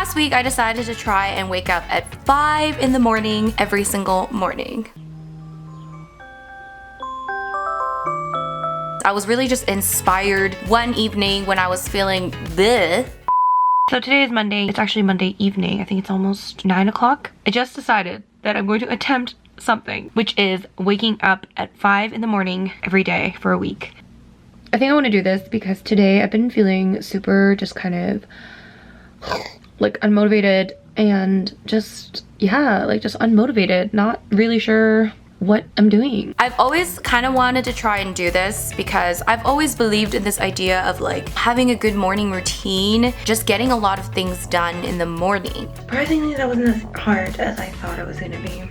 last week I decided to try and wake up at 5 in the morning every single morning. I was really just inspired one evening when I was feeling bleh. So today is Monday. It's actually Monday evening. I think it's almost 9 o'clock. I just decided that I'm going to attempt something, which is waking up at 5 in the morning every day for a week. I think I want to do this because today I've been feeling super just kind of like unmotivated and just, yeah, like just unmotivated, not really sure what I'm doing. I've always kind of wanted to try and do this because I've always believed in this idea of like having a good morning routine, just getting a lot of things done in the morning. Surprisingly, that wasn't as hard as I thought it was gonna be,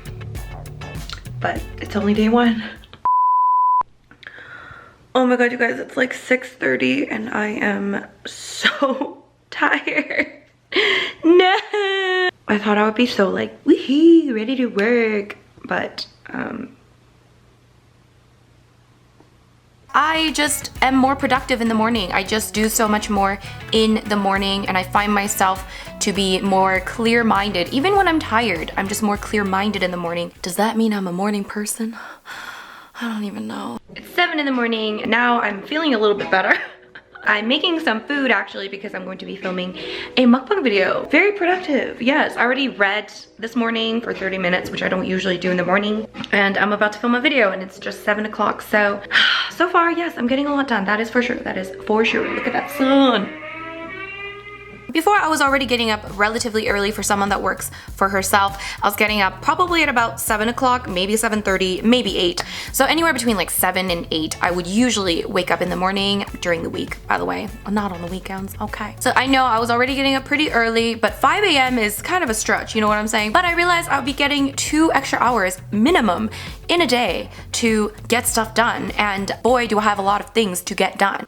but it's only day one. Oh my god, you guys, it's like 6:30 and I am so tired. No! I thought I would be so like, woohoo, ready to work, but I just am more productive in the morning. I just do so much more in the morning and I find myself to be more clear-minded. Even when I'm tired, I'm just more clear-minded in the morning. Does that mean I'm a morning person? I don't even know. It's 7 in the morning. Now I'm feeling a little bit better. I'm making some food actually because I'm going to be filming a mukbang video. Very productive. Yes, I already read this morning for 30 minutes, which I don't usually do in the morning. And I'm about to film a video and it's just 7 o'clock. So far, yes, I'm getting a lot done. That is for sure. That is for sure. Look at that sun. Before, I was already getting up relatively early for someone that works for herself. I was getting up probably at about 7 o'clock, maybe 7:30, maybe 8. So anywhere between like 7 and 8, I would usually wake up in the morning during the week, by the way. Not on the weekends, okay. So I know I was already getting up pretty early, but 5 a.m. is kind of a stretch, you know what I'm saying? But I realized I would be getting 2 extra hours minimum in a day to get stuff done. And boy, do I have a lot of things to get done.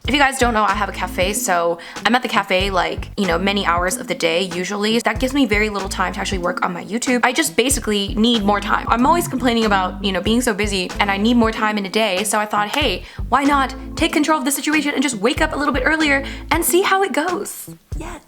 If you guys don't know, I have a cafe, so I'm at the cafe like, you know, many hours of the day usually. That gives me very little time to actually work on my YouTube. I just basically need more time. I'm always complaining about, you know, being so busy and I need more time in a day. So I thought, hey, why not take control of the situation and just wake up a little bit earlier and see how it goes? Yes.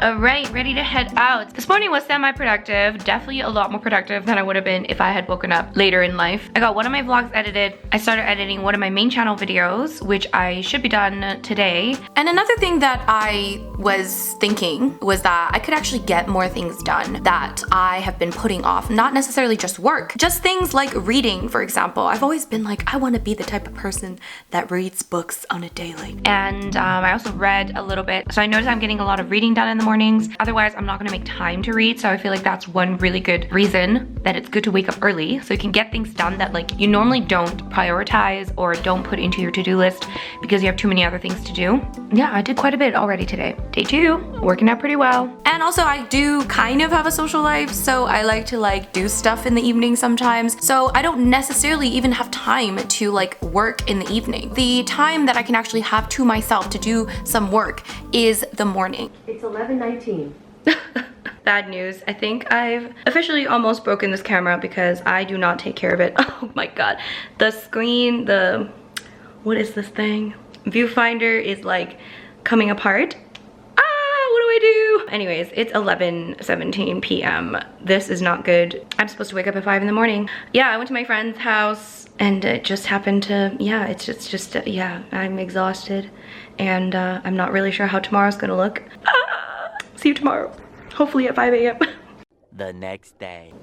Alright, ready to head out. This morning was semi-productive, definitely a lot more productive than I would have been if I had woken up later in life. I got one of my vlogs edited. I started editing one of my main channel videos, which I should be done today. And another thing that I was thinking was that I could actually get more things done that I have been putting off. Not necessarily just work, just things like reading, for example. I've always been like, I want to be the type of person that reads books on a daily. And I also read a little bit. So I noticed I'm getting a lot of reading done in the mornings. Otherwise, I'm not gonna make time to read. So I feel like that's one really good reason that it's good to wake up early so you can get things done that like you normally don't prioritize or don't put into your to-do list because you have too many other things to do. Yeah, I did quite a bit already today. Day 2, working out pretty well. And also I do kind of have a social life, so I like to like do stuff in the evening sometimes. So I don't necessarily even have time to like work in the evening. The time that I can actually have to myself to do some work is the morning. It's 11:19. Bad news. I think I've officially almost broken this camera because I do not take care of it. Oh my god. The screen, what is this thing? Viewfinder is like coming apart. What do I do? Anyways, it's 11:17 p.m. This is not good. I'm supposed to wake up at 5 in the morning. Yeah, I went to my friend's house and it just happened to, yeah, it's just yeah, I'm exhausted and I'm not really sure how tomorrow's gonna look. See you tomorrow. Hopefully at 5 a.m. The next day.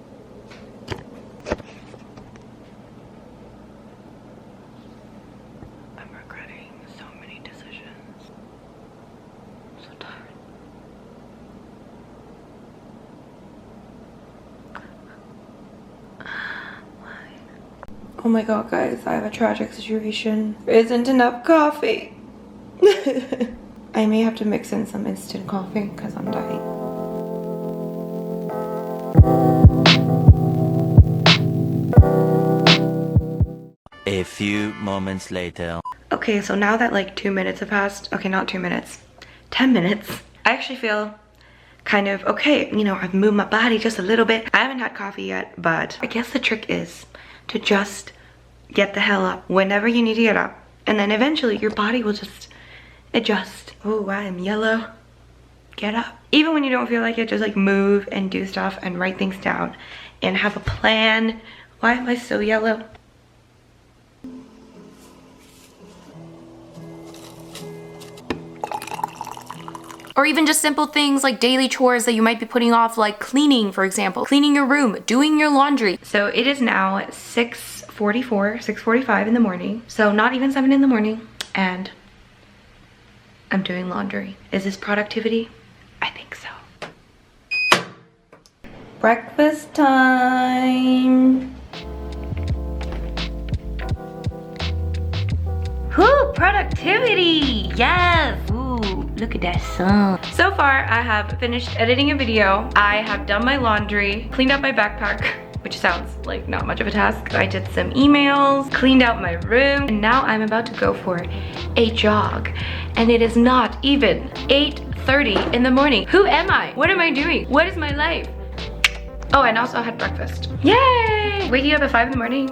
I'm regretting so many decisions. I'm so tired. Oh my god, guys, I have a tragic situation. There isn't enough coffee. I may have to mix in some instant coffee because I'm dying. few moments later. Okay, so now that like 2 minutes have passed, okay, not 2 minutes, 10 minutes, I actually feel kind of okay. You know, I've moved my body just a little bit. I haven't had coffee yet, but I guess the trick is to just get the hell up whenever you need to get up. And then eventually your body will just adjust. Oh, I am yellow. Get up. Even when you don't feel like it, just like move and do stuff and write things down and have a plan. Why am I so yellow? Or even just simple things like daily chores that you might be putting off, like cleaning, for example. Cleaning your room, doing your laundry. So it is now 6:44, 6:45 in the morning. So not even 7 in the morning. And I'm doing laundry. Is this productivity? I think so. Breakfast time. Whoo, productivity! Yes! Ooh, look at that sun. So far, I have finished editing a video. I have done my laundry, cleaned out my backpack, which sounds like not much of a task. I did some emails, cleaned out my room, and now I'm about to go for a jog. And it is not even 8:30 in the morning. Who am I? What am I doing? What is my life? Oh, and also I had breakfast. Yay! Waking up at 5 in the morning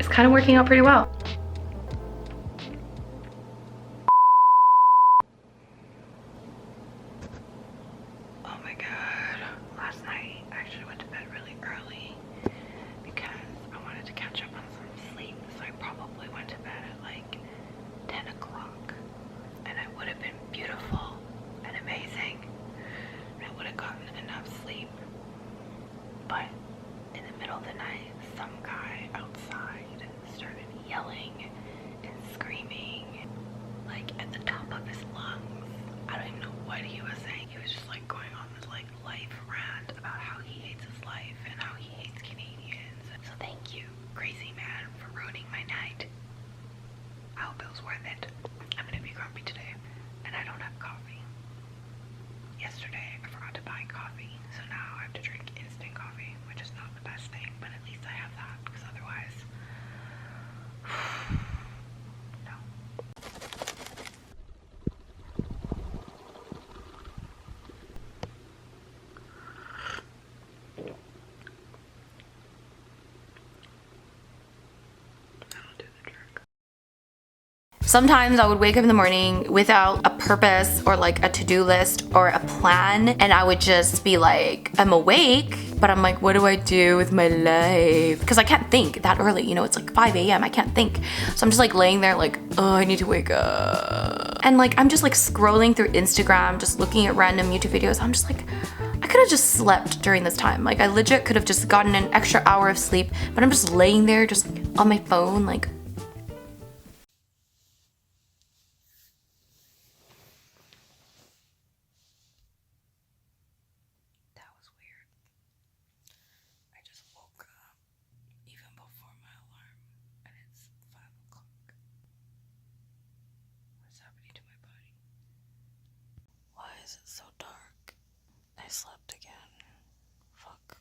is kind of working out pretty well. Oh my god. Last night I actually went to bed really early because I wanted to catch up on some sleep. So I probably went to bed at like 10 o'clock. And I would have been beautiful and amazing. I would have gotten enough sleep. But in the middle of the night, some guy outside started yelling and screaming, like at the top of his lungs. I don't even know what he was saying. He was just like going on this like life rant about how he hates his life and how he hates Canadians. So thank you, crazy man, for ruining my night. I hope it was worth it. I'm gonna be grumpy today, and I don't have coffee. Yesterday, I forgot to buy coffee, so now I have to drink instant coffee, which is not the best thing, but at least I have that, because otherwise, no. That'll do the trick. Sometimes I would wake up in the morning without a purpose or like a to-do list or a plan, and I would just be like, I'm awake, but I'm like, what do I do with my life? Because I can't think that early, you know, it's like 5 a.m. I can't think. So I'm just like laying there like, oh, I need to wake up. And like, I'm just like scrolling through Instagram, just looking at random YouTube videos. I'm just like, I could have just slept during this time. Like I legit could have just gotten an extra hour of sleep, but I'm just laying there just on my phone like, is it so dark? I slept again. Fuck.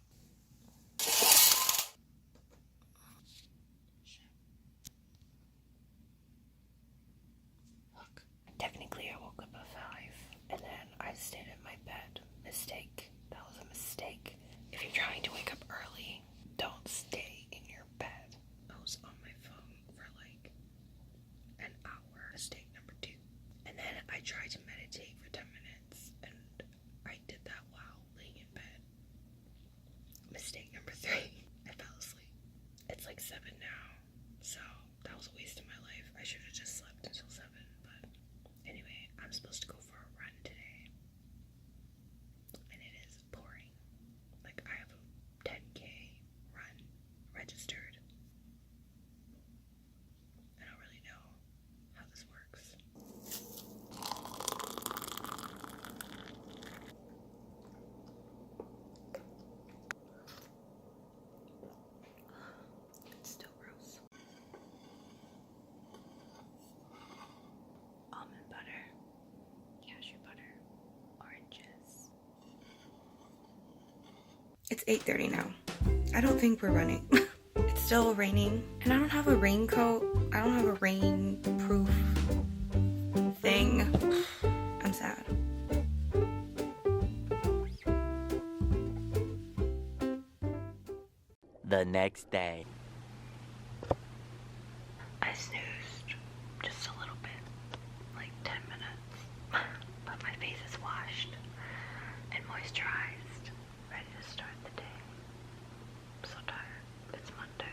Fuck. Technically, I woke up at 5 and then I stayed in my bed. Mistake. That was a mistake. If you're trying to wake up early, don't stay in your bed. I was on my phone for like an hour. Mistake number 2. And then I tried to meditate for 10 minutes and I did that while laying in bed. Mistake number 3. I fell asleep. It's like 7 now, so that was a waste of my life. I should have just slept until 7, but anyway, I'm supposed to go for a run today. And it is pouring. Like I have a 10K run registered. I don't really know how this works. It's still gross. Almond butter, cashew butter, oranges. It's 8:30 now. I don't think we're running. It's still raining and I don't have a raincoat. I don't have a rain-proof thing. I'm sad. The next day. I snoozed just a little bit, like 10 minutes, but my face is washed and moisturized, ready to start the day. I'm so tired. It's Monday.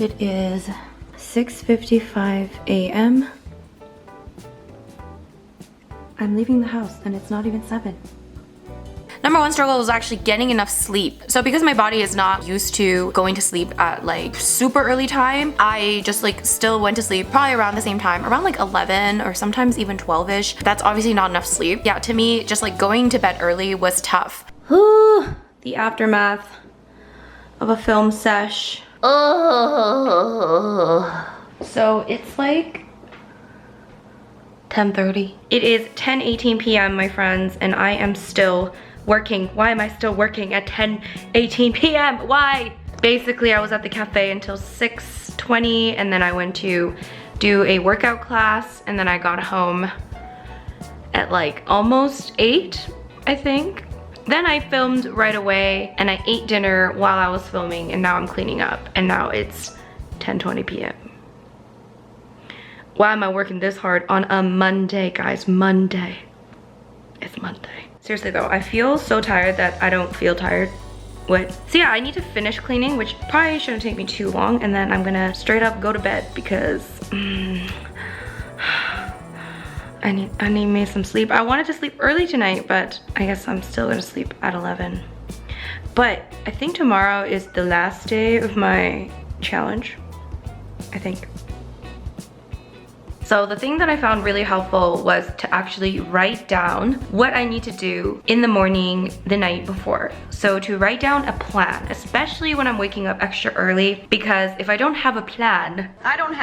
It is 6:55 a.m. I'm leaving the house and it's not even 7. Number one struggle was actually getting enough sleep. So because my body is not used to going to sleep at like super early time, I just like still went to sleep probably around the same time, around like 11 or sometimes even 12ish. That's obviously not enough sleep. Yeah, to me, just like going to bed early was tough. The aftermath of a film sesh. So it's like 10:30. It is 10:18 p.m. my friends, and I am still working. Why am I still working at 10:18 p.m.? Why? Basically, I was at the cafe until 6:20, and then I went to do a workout class, and then I got home at like almost 8, I think. Then I filmed right away, and I ate dinner while I was filming, and now I'm cleaning up, and now it's 10:20 p.m. Why am I working this hard on a Monday, guys? Monday. It's Monday. Seriously though, I feel so tired that I don't feel tired. What? So yeah, I need to finish cleaning, which probably shouldn't take me too long, and then I'm gonna straight up go to bed because I need me some sleep. I wanted to sleep early tonight, but I guess I'm still gonna sleep at 11. But I think tomorrow is the last day of my challenge, I think. So the thing that I found really helpful was to actually write down what I need to do in the morning the night before. So to write down a plan, especially when I'm waking up extra early, because if I don't have a plan, I don't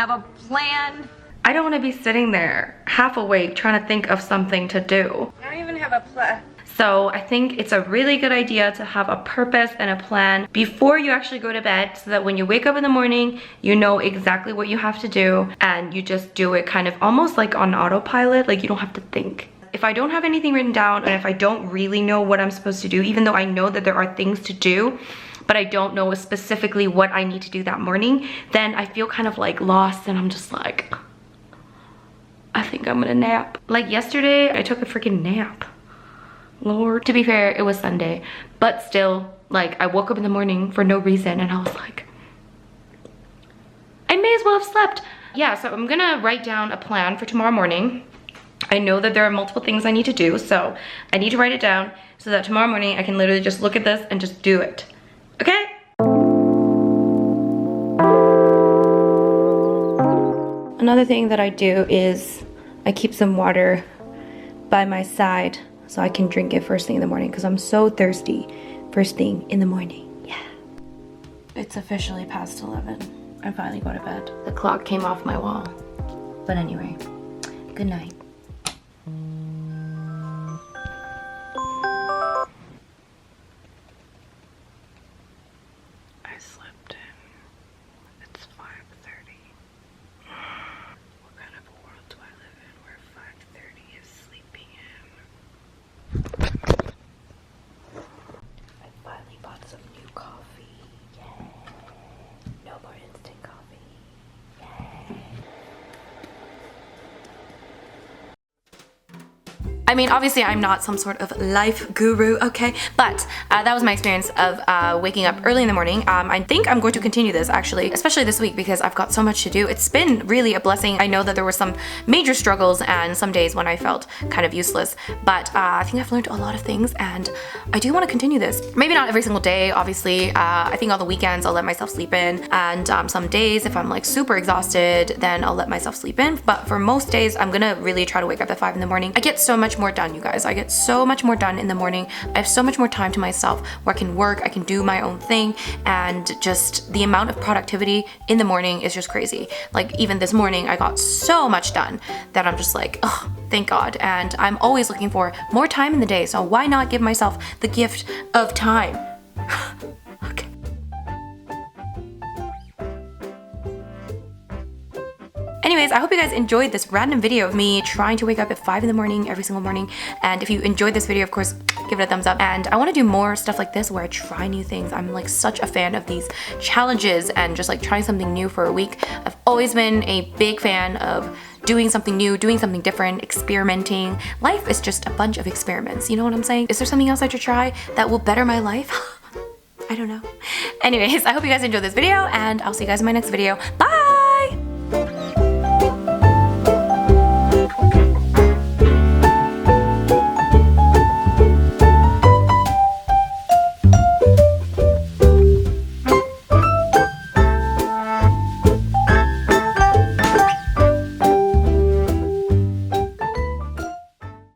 want to be sitting there half awake trying to think of something to do. I don't even have a plan. So I think it's a really good idea to have a purpose and a plan before you actually go to bed, so that when you wake up in the morning, you know exactly what you have to do and you just do it kind of almost like on autopilot, like you don't have to think. If I don't have anything written down, and if I don't really know what I'm supposed to do, even though I know that there are things to do, but I don't know specifically what I need to do that morning, then I feel kind of like lost, and I'm just like, I think I'm gonna nap. Like yesterday, I took a freaking nap. Lord. To be fair, it was Sunday, but still, like, I woke up in the morning for no reason, and I was like, I may as well have slept. Yeah, so I'm gonna write down a plan for tomorrow morning. I know that there are multiple things I need to do, so I need to write it down so that tomorrow morning I can literally just look at this and just do it. Okay? Another thing that I do is I keep some water by my side so I can drink it first thing in the morning, because I'm so thirsty first thing in the morning. Yeah. It's officially past 11. I finally go to bed. The clock came off my wall. But anyway, good night. I slept in. It's 5:30. What kind of a world do I live in where 5:30 is sleeping in? I finally bought some new coffee. Yay. No more instant coffee. Yay. I mean, obviously I'm not some sort of life guru, okay? But that was my experience of waking up early in the morning. I think I'm going to continue this actually, especially this week, because I've got so much to do. It's been really a blessing. I know that there were some major struggles and some days when I felt kind of useless, but I think I've learned a lot of things, and I do want to continue this. Maybe not every single day, obviously. I think on the weekends I'll let myself sleep in, and some days if I'm like super exhausted, then I'll let myself sleep in. But for most days, I'm gonna really try to wake up at 5 in the morning. I get so much much more done, you guys. I get so much more done in the morning. I have so much more time to myself where I can work, I can do my own thing, and just the amount of productivity in the morning is just crazy. Like even this morning, I got so much done that I'm just like, oh, thank God. And I'm always looking for more time in the day, so why not give myself the gift of time? Okay. Anyways, I hope you guys enjoyed this random video of me trying to wake up at 5 in the morning every single morning. And if you enjoyed this video, of course, give it a thumbs up. And I want to do more stuff like this where I try new things. I'm like such a fan of these challenges and just like trying something new for a week. I've always been a big fan of doing something new, doing something different, experimenting. Life is just a bunch of experiments, you know what I'm saying? Is there something else I should try that will better my life? I don't know. Anyways, I hope you guys enjoyed this video, and I'll see you guys in my next video. Bye!